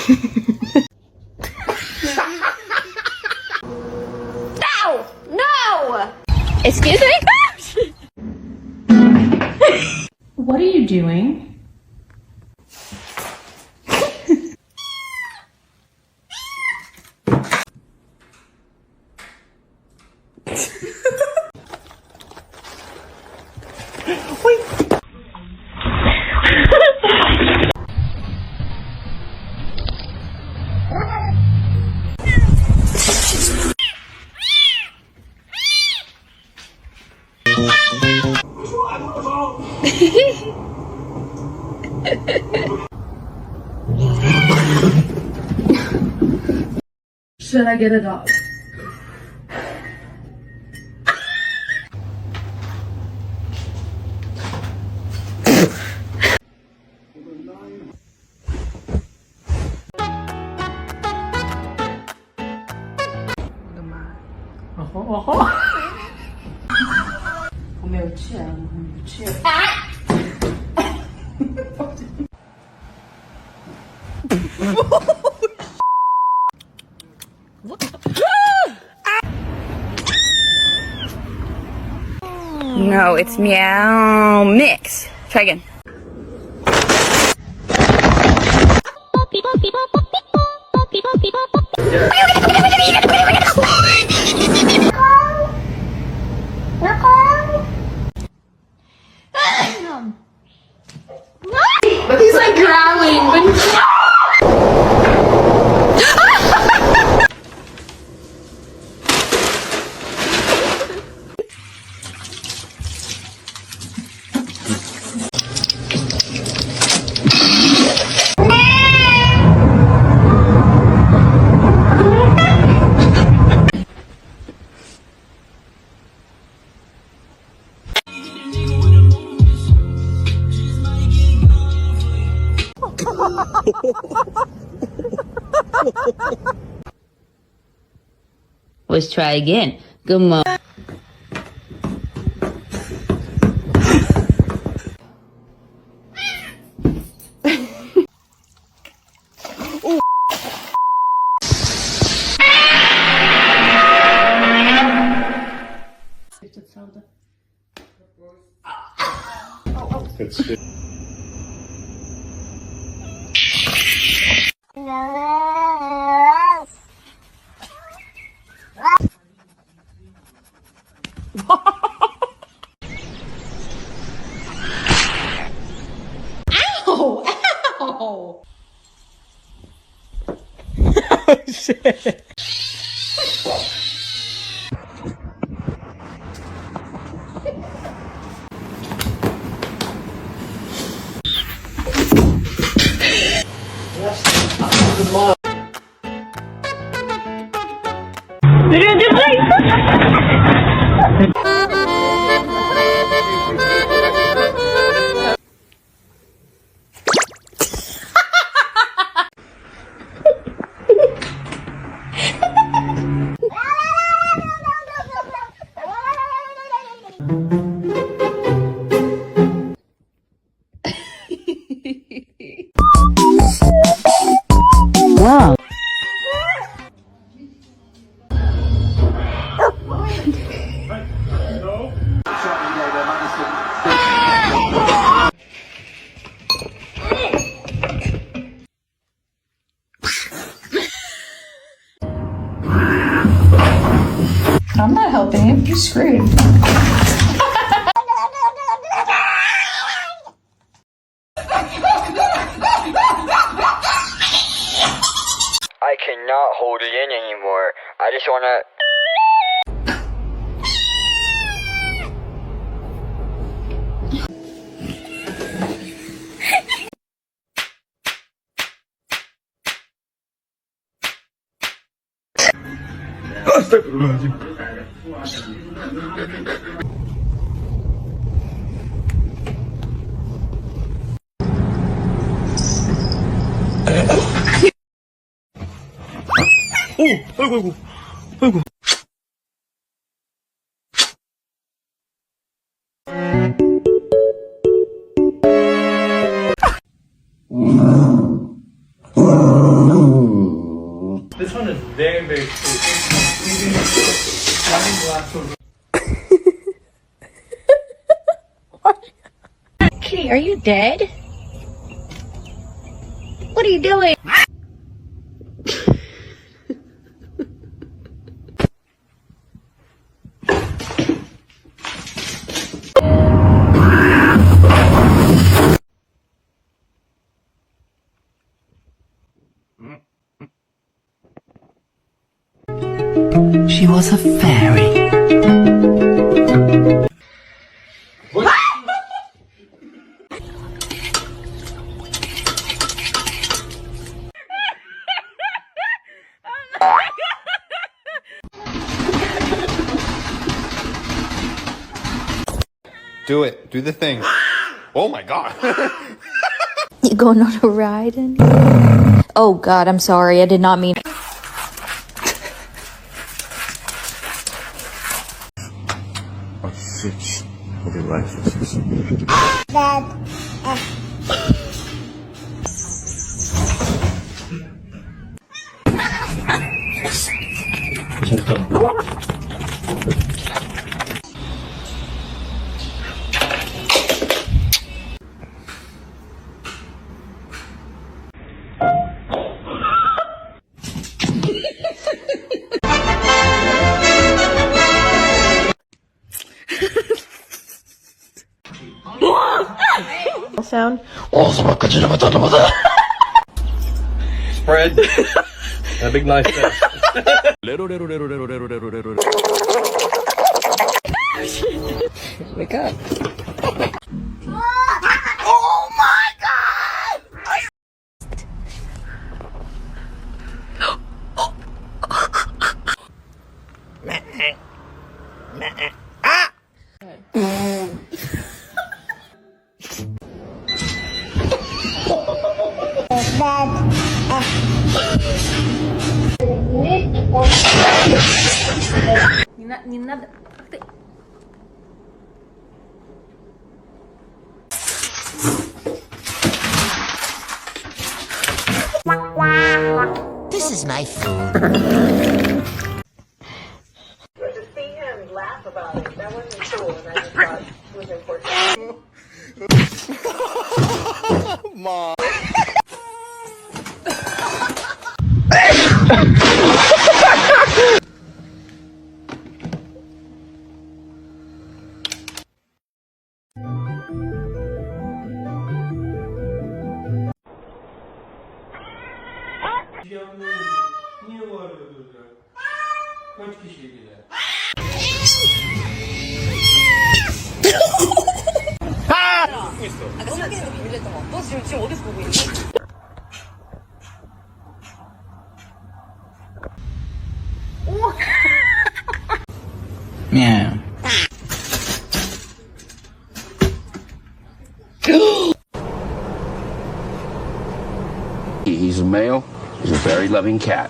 No! No! Excuse me? What are you doing? Should I get a dog? No, it's meow mix. Try again. But he's like growling, but Let's try again. Good morning. oh. Oh shit. Wow. I'm not helping you. You're screwed. I cannot hold it in anymore. I just wanna... 아이고. 아이고. 아이고. Kitty, are you dead? What are you doing? She was a fairy. Do it. Do the thing. Oh my god. You going on a ride? Oh God, I'm sorry. I did not mean. Oh shit. Okay, right. Sound. Spread. A big nice test. Wake up. Не надо. This is my food. To see him laugh about it, that wasn't cool, and I just thought it was important. Mom. Niye bağırıyordunuz ya? Kaç kişiydiler? Meow. He's a male. He's a very loving cat.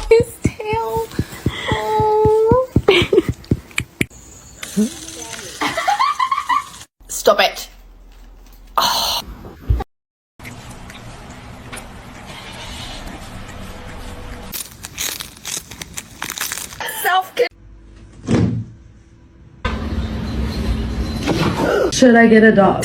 His tail. Oh. Stop it. Oh. Self-care. Should I get a dog?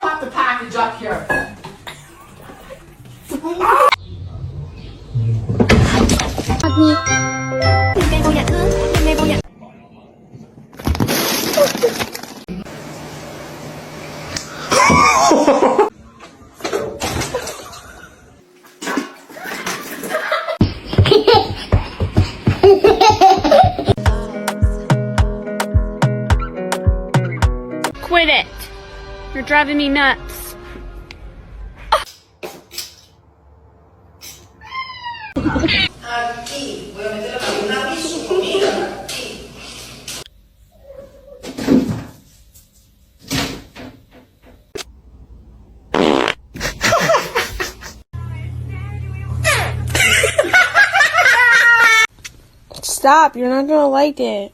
Pop the package up here. driving me nuts. Stop, you're not gonna like it.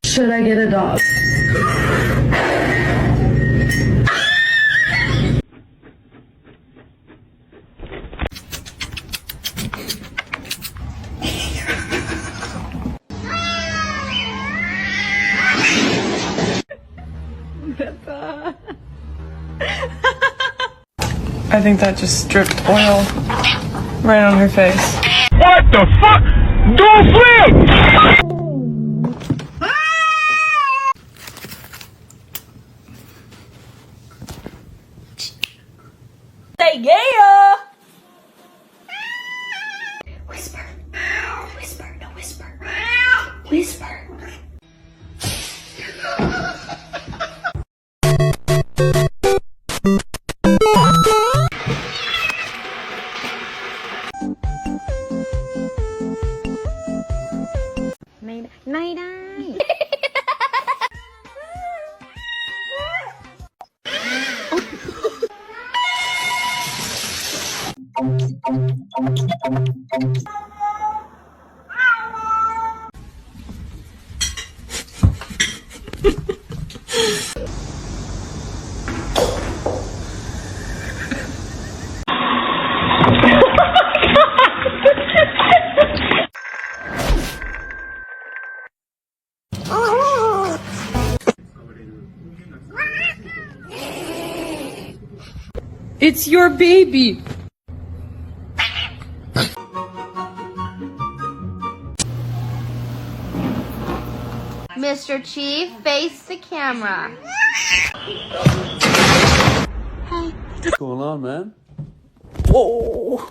Should I get a dog? I think that just dripped oil right on her face. What the fuck? Don't flip! Say yeah! Whisper. Whisper. No, whisper. Whisper. Night. It's your baby! Mr. Chief, face the camera. What's going on, man? Whoa!